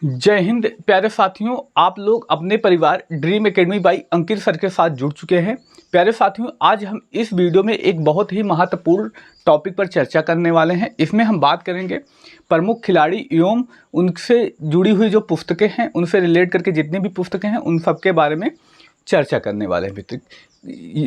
जय हिंद प्यारे साथियों, आप लोग अपने परिवार dream academy by Ankit sir के साथ जुड़ चुके हैं। प्यारे साथियों, आज हम इस वीडियो में एक बहुत ही महत्वपूर्ण टॉपिक पर चर्चा करने वाले हैं। इसमें हम बात करेंगे प्रमुख खिलाड़ी एवं उनसे जुड़ी हुई जो पुस्तकें हैं, उनसे रिलेट करके जितनी भी पुस्तकें हैं उन सब के बारे में चर्चा करने वाले हैं मित्र।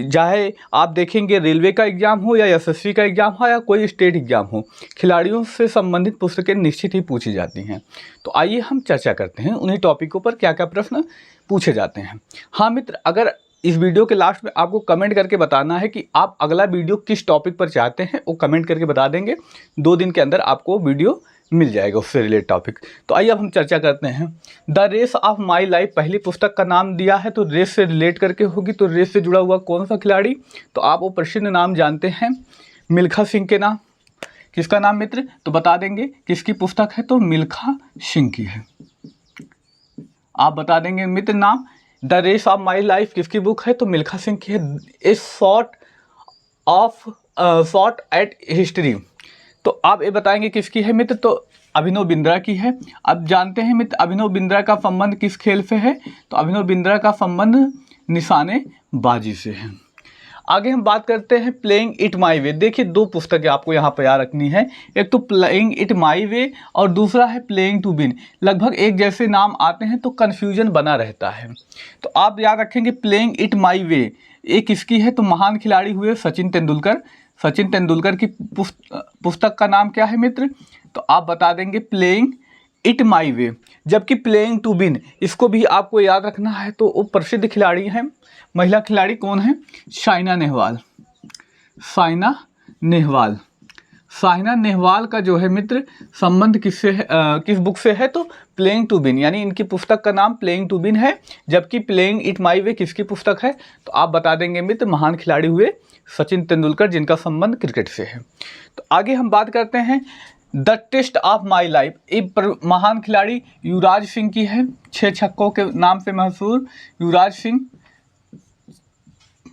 चाहे आप देखेंगे रेलवे का एग्ज़ाम हो या एसएससी का एग्ज़ाम हो या कोई स्टेट एग्ज़ाम हो, खिलाड़ियों से संबंधित पुस्तकें निश्चित ही पूछी जाती हैं। तो आइए हम चर्चा करते हैं उन्हीं टॉपिकों पर क्या क्या प्रश्न पूछे जाते हैं। हाँ मित्र, अगर इस वीडियो के लास्ट में आपको कमेंट करके बताना है कि आप अगला वीडियो किस टॉपिक पर चाहते हैं, वो कमेंट करके बता देंगे। 2 दिन के अंदर आपको वीडियो मिल जाएगा उससे रिलेटेड टॉपिक। तो आइए अब हम चर्चा करते हैं। The race of my life पहली पुस्तक का नाम दिया है, तो रेस से रिलेट करके होगी। तो रेस से जुड़ा हुआ कौन सा खिलाड़ी, तो आप वो प्रसिद्ध नाम जानते हैं मिल्खा सिंह के नाम। किसका नाम मित्र, तो बता देंगे किसकी पुस्तक है, तो मिल्खा सिंह की है। आप बता देंगे मित्र नाम। The race of my life किसकी बुक है, तो मिल्खा सिंह की है। ए शॉट एट हिस्ट्री, तो आप ये बताएंगे किसकी है मित्र, तो अभिनव बिंद्रा की है। अब जानते हैं मित्र अभिनव बिंद्रा का संबंध किस खेल से है, तो अभिनव बिंद्रा का संबंध निशानेबाजी से है। आगे हम बात करते हैं प्लेइंग इट माई वे। देखिए 2 पुस्तकें आपको यहाँ पर याद रखनी है, एक तो प्लेइंग इट माई वे और दूसरा है प्लेइंग टू विन। लगभग एक जैसे नाम आते हैं तो कन्फ्यूजन बना रहता है। तो आप याद रखेंगे प्लेइंग इट माई वे ये किसकी है, तो महान खिलाड़ी हुए सचिन तेंदुलकर। सचिन तेंदुलकर की पुस्तक का नाम क्या है मित्र, तो आप बता देंगे प्लेइंग इट माई वे। जबकि प्लेइंग टू विन इसको भी आपको याद रखना है, तो वो प्रसिद्ध खिलाड़ी हैं, महिला खिलाड़ी कौन है, साइना नेहवाल। साइना नेहवाल, साइना नेहवाल का जो है मित्र संबंध किससे है, किस बुक से है, तो प्लेइंग टू विन, यानी इनकी पुस्तक का नाम प्लेइंग टू विन है। जबकि प्लेइंग इट माई वे किसकी पुस्तक है, तो आप बता देंगे मित्र महान खिलाड़ी हुए सचिन तेंदुलकर, जिनका संबंध क्रिकेट से है। तो आगे हम बात करते हैं the test of my life. एक महान खिलाड़ी युवराज सिंह की है, 6 छक्कों के नाम से मशहूर युवराज सिंह,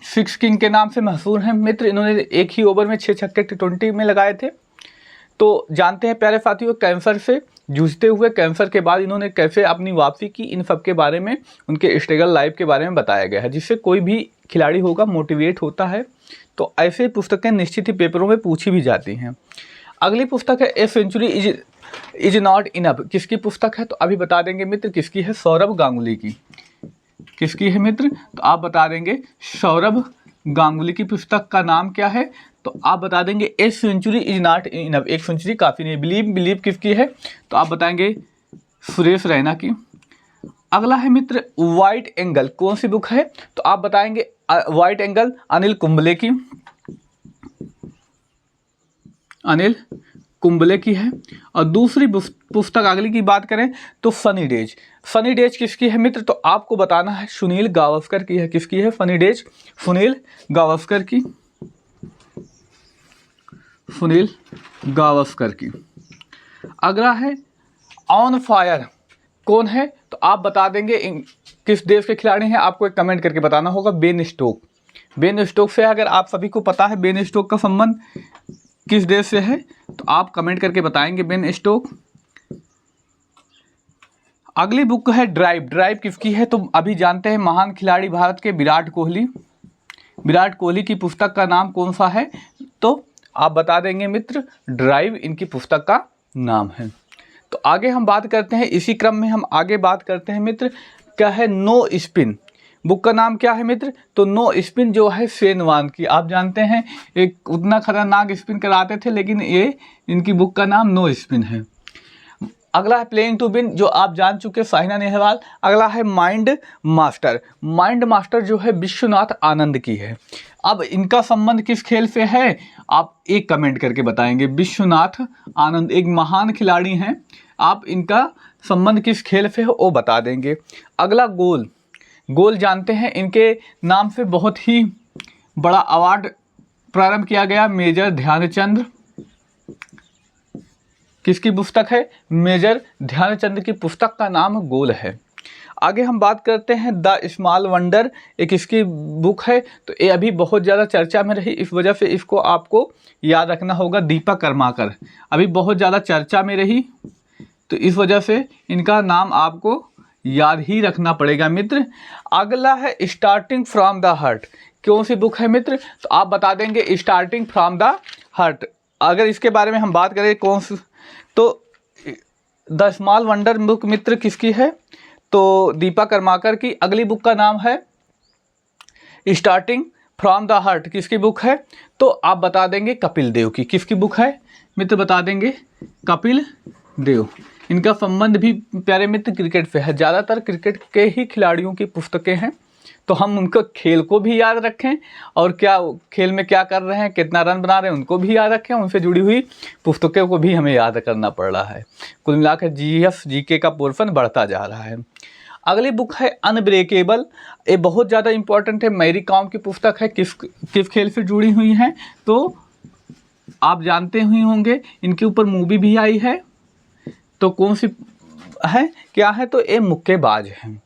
6 किंग के नाम से मशहूर हैं मित्र। इन्होंने एक ही ओवर में 6 छक्के T20 में लगाए थे। तो जानते हैं प्यारे साथियों, कैंसर से जूझते हुए कैंसर के बाद इन्होंने कैसे अपनी वापसी की, इन सब के बारे में, उनके स्ट्रगल लाइफ के बारे में बताया गया है, जिससे कोई भी खिलाड़ी होगा मोटिवेट होता है। तो ऐसे पुस्तकें निश्चित ही पेपरों में पूछी भी जाती हैं। अगली पुस्तक है a century is not enough. किसकी पुस्तक है, तो अभी बता देंगे मित्र किसकी है, सौरभ गांगुली की। किसकी है मित्र, तो आप बता देंगे सौरभ गांगुली की पुस्तक का नाम क्या है, तो आप बता देंगे a century is not enough, एक सेंचुरी काफ़ी नहीं। बिलीव किसकी है, तो आप बताएंगे सुरेश रैना की। अगला है मित्र वाइट एंगल, कौन सी बुक है, तो आप बताएंगे वाइट एंगल अनिल कुंबले की, अनिल कुंबले की है। और दूसरी पुस्तक अगली की बात करें तो फनी डेज। फनी डेज किसकी है मित्र, तो आपको बताना है सुनील गावस्कर की है। किसकी है फनी डेज, सुनील गावस्कर की, सुनील गावस्कर की। अगला है ऑन फायर, कौन है, तो आप बता देंगे किस देश के खिलाड़ी हैं, आपको एक कमेंट करके बताना होगा बेन स्टोक। बेन स्टोक से अगर आप सभी को पता है बेन स्टोक का संबंध किस देश से है, तो आप कमेंट करके बताएंगे बेन स्टोक। अगली बुक है ड्राइव। ड्राइव किसकी है, तो अभी जानते हैं महान खिलाड़ी भारत के विराट कोहली। विराट कोहली की पुस्तक का नाम कौन सा है, तो आप बता देंगे मित्र ड्राइव इनकी पुस्तक का नाम है। तो आगे हम बात करते हैं, इसी क्रम में हम आगे बात करते हैं मित्र, क्या है नो स्पिन। बुक का नाम क्या है मित्र, तो नो स्पिन जो है शेन वॉर्न की। आप जानते हैं एक उतना खतरनाक स्पिन कराते थे, लेकिन ये इनकी बुक का नाम नो स्पिन है। अगला है प्लेइंग टू विन, जो आप जान चुके साइना नेहवाल। अगला है माइंड मास्टर। माइंड मास्टर जो है विश्वनाथ आनंद की है। अब इनका संबंध किस खेल से है, आप एक कमेंट करके बताएंगे। विश्वनाथ आनंद एक महान खिलाड़ी हैं, आप इनका संबंध किस खेल से हो वो बता देंगे। अगला गोल। गोल जानते हैं इनके नाम से बहुत ही बड़ा अवार्ड प्रारंभ किया गया, मेजर ध्यानचंद। किसकी पुस्तक है, मेजर ध्यानचंद की पुस्तक का नाम गोल है। आगे हम बात करते हैं द स्मॉल वंडर, एक इसकी बुक है। तो ये अभी बहुत ज़्यादा चर्चा में रही, इस वजह से इसको आपको याद रखना होगा। दीपा कर्माकर अभी बहुत ज़्यादा चर्चा में रही, तो इस वजह से इनका नाम आपको याद ही रखना पड़ेगा मित्र। अगला है स्टार्टिंग फ्रॉम द हार्ट। कौन सी बुक है मित्र? तो आप बता देंगे स्टार्टिंग फ्रॉम द हार्ट। अगर इसके बारे में हम बात करें कौन सी, तो द स्मॉल वंडर बुक मित्र किसकी है? तो दीपा कर्माकर की। अगली बुक का नाम है स्टार्टिंग फ्रॉम द हार्ट, किसकी बुक है? तो आप बता देंगे कपिल देव की। किसकी बुक है मित्र? बता देंगे कपिल देव। इनका संबंध भी प्यारे मित्र क्रिकेट से है। ज़्यादातर क्रिकेट के ही खिलाड़ियों की पुस्तकें हैं, तो हम उनका खेल को भी याद रखें और क्या खेल में क्या कर रहे हैं, कितना रन बना रहे हैं, उनको भी याद रखें। उनसे जुड़ी हुई पुस्तकों को भी हमें याद करना पड़ रहा है। कुल मिलाकर GK का पोर्शन बढ़ता जा रहा है। अगली बुक है अनब्रेकेबल। ये बहुत ज़्यादा इंपॉर्टेंट है, मैरी कॉम की पुस्तक है। किस खेल से जुड़ी हुई हैं तो आप जानते ही होंगे। इनके ऊपर मूवी भी आई है। तो कौन सी है, क्या है? तो ये मुक्केबाज है।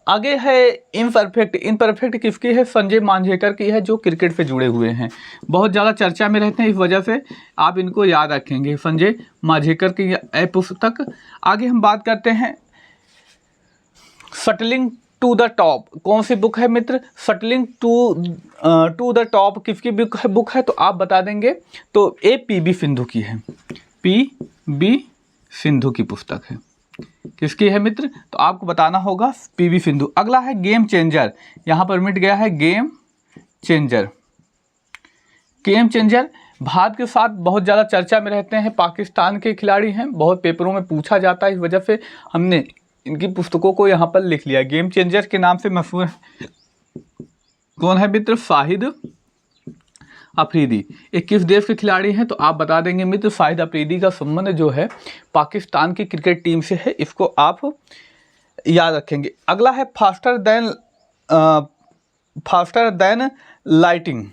आगे है इम्परफेक्ट। इम्परफेक्ट किसकी है? संजय मांझेकर की है, जो क्रिकेट से जुड़े हुए हैं, बहुत ज़्यादा चर्चा में रहते हैं, इस वजह से आप इनको याद रखेंगे, संजय मांझेकर की पुस्तक। आगे हम बात करते हैं शटलिंग टू द टॉप। कौन सी बुक है मित्र? शटलिंग टू द टॉप किसकी बुक है? तो आप बता देंगे। तो ये PB सिंधु की है। PB सिंधु की पुस्तक है। किसकी है मित्र? तो आपको बताना होगा PB सिंधु। अगला है गेम चेंजर। यहाँ पर मिट गया है game changer. Game changer Bharat के साथ बहुत ज़्यादा चर्चा में रहते हैं, पाकिस्तान के खिलाड़ी हैं, बहुत पेपरों में पूछा जाता है, इस वजह से हमने इनकी पुस्तकों को यहाँ पर लिख लिया। गेम चेंजर के नाम से मशहूर है। कौन है मित्र? शाहिद अफरीदी। ये किस देश के खिलाड़ी हैं? तो आप बता देंगे मित्र शाहिद अफरीदी का संबंध जो है पाकिस्तान की क्रिकेट टीम से है, इसको आप याद रखेंगे। अगला है faster than lighting.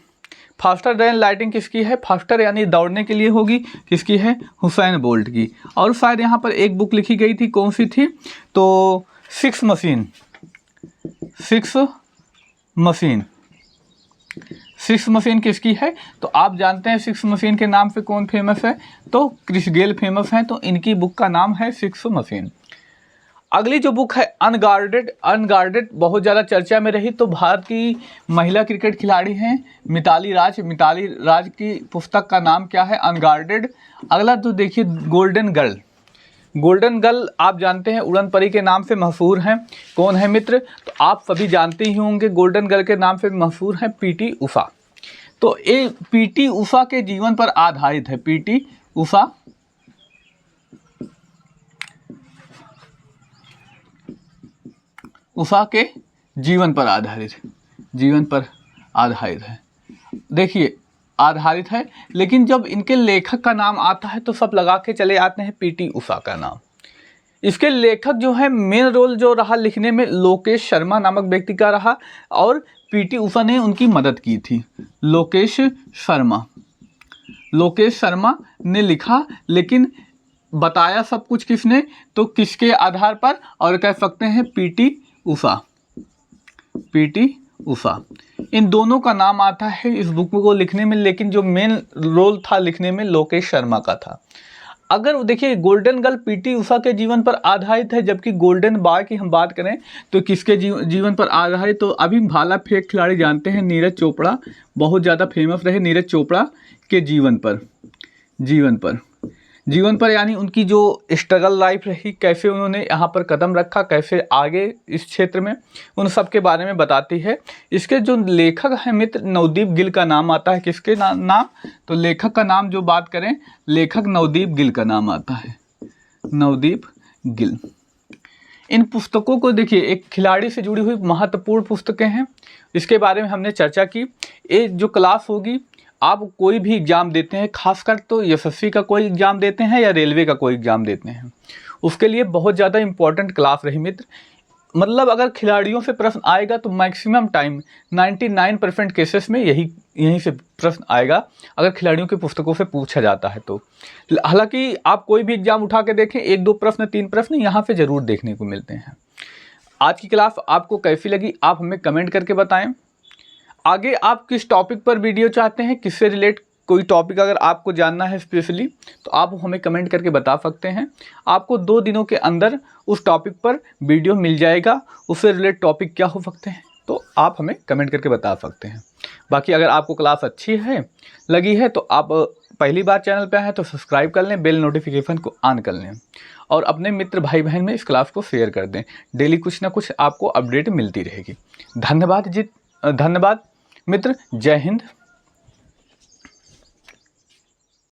Faster than lighting किसकी है? फास्टर यानी दौड़ने के लिए होगी, किसकी है? हुसैन बोल्ट की। और शायद यहाँ पर एक बुक लिखी गई थी, कौन सी थी? तो सिक्स मशीन किसकी है? तो आप जानते हैं सिक्स मशीन के नाम पे कौन फेमस है? तो क्रिस गेल फेमस हैं, तो इनकी बुक का नाम है सिक्स मशीन। अगली जो बुक है अनगार्डेड बहुत ज़्यादा चर्चा में रही। तो भारत की महिला क्रिकेट खिलाड़ी हैं मिताली राज की पुस्तक का नाम क्या है? अनगार्डेड। अगला तो देखिए गोल्डन गर्ल आप जानते हैं उड़न परी के नाम से मशहूर हैं। कौन है मित्र? तो आप सभी जानते ही होंगे गोल्डन गर्ल के नाम से मशहूर हैं PT उषा। तो ये PT उषा के जीवन पर आधारित है। PT उषा के जीवन पर आधारित है। देखिए आधारित है, लेकिन जब इनके लेखक का नाम आता है तो सब लगा के चले आते हैं PT उषा का नाम। इसके लेखक जो है मेन रोल जो रहा लिखने में लोकेश शर्मा नामक व्यक्ति का रहा, और PT उषा ने उनकी मदद की थी। लोकेश शर्मा ने लिखा, लेकिन बताया सब कुछ किसने? तो किसके आधार पर? और कह सकते हैं PT उषा। इन दोनों का नाम आता है इस बुक को लिखने में, लेकिन जो मेन रोल था लिखने में लोकेश शर्मा का था। अगर देखिए गोल्डन गर्ल PT उषा के जीवन पर आधारित है, जबकि गोल्डन बॉय की हम बात करें तो किसके जीवन पर आधारित? तो अभी भाला फेंक खिलाड़ी जानते हैं नीरज चोपड़ा, बहुत ज़्यादा फेमस रहे नीरज चोपड़ा के जीवन पर यानी उनकी जो स्ट्रगल लाइफ रही, कैसे उन्होंने यहाँ पर कदम रखा, कैसे आगे इस क्षेत्र में, उन सब के बारे में बताती है। इसके जो लेखक हैं मित्र नवदीप गिल का नाम आता है। किसके नाम? तो लेखक का नाम जो बात करें, लेखक नवदीप गिल का नाम आता है, नवदीप गिल। इन पुस्तकों को देखिए एक खिलाड़ी से जुड़ी हुई महत्वपूर्ण पुस्तकें हैं, इसके बारे में हमने चर्चा की। ये जो क्लास होगी, आप कोई भी एग्ज़ाम देते हैं, खासकर तो SSC का कोई एग्ज़ाम देते हैं या रेलवे का कोई एग्ज़ाम देते हैं, उसके लिए बहुत ज़्यादा इंपॉर्टेंट क्लास रही मित्र। मतलब अगर खिलाड़ियों से प्रश्न आएगा तो मैक्सिमम टाइम 99% केसेस में यहीं से प्रश्न आएगा, अगर खिलाड़ियों की पुस्तकों से पूछा जाता है तो। हालांकि आप कोई भी एग्ज़ाम उठा के देखें, 1-2 प्रश्न 3 प्रश्न यहाँ पे ज़रूर देखने को मिलते हैं। आज की क्लास आपको कैसी लगी आप हमें कमेंट करके बताएं। आगे आप किस टॉपिक पर वीडियो चाहते हैं, किससे रिलेट कोई टॉपिक अगर आपको जानना है स्पेशली, तो आप हमें कमेंट करके बता सकते हैं। आपको 2 दिनों के अंदर उस टॉपिक पर वीडियो मिल जाएगा। उससे रिलेटेड टॉपिक क्या हो सकते हैं तो आप हमें कमेंट करके बता सकते हैं। बाकी अगर आपको क्लास अच्छी है लगी है तो आप पहली बार चैनल पे आए हैं तो सब्सक्राइब कर लें, बेल नोटिफिकेशन को ऑन कर लें और अपने मित्र भाई बहन में इस क्लास को शेयर कर दें। डेली कुछ ना कुछ आपको अपडेट मिलती रहेगी। धन्यवाद मित्र। जय हिंद।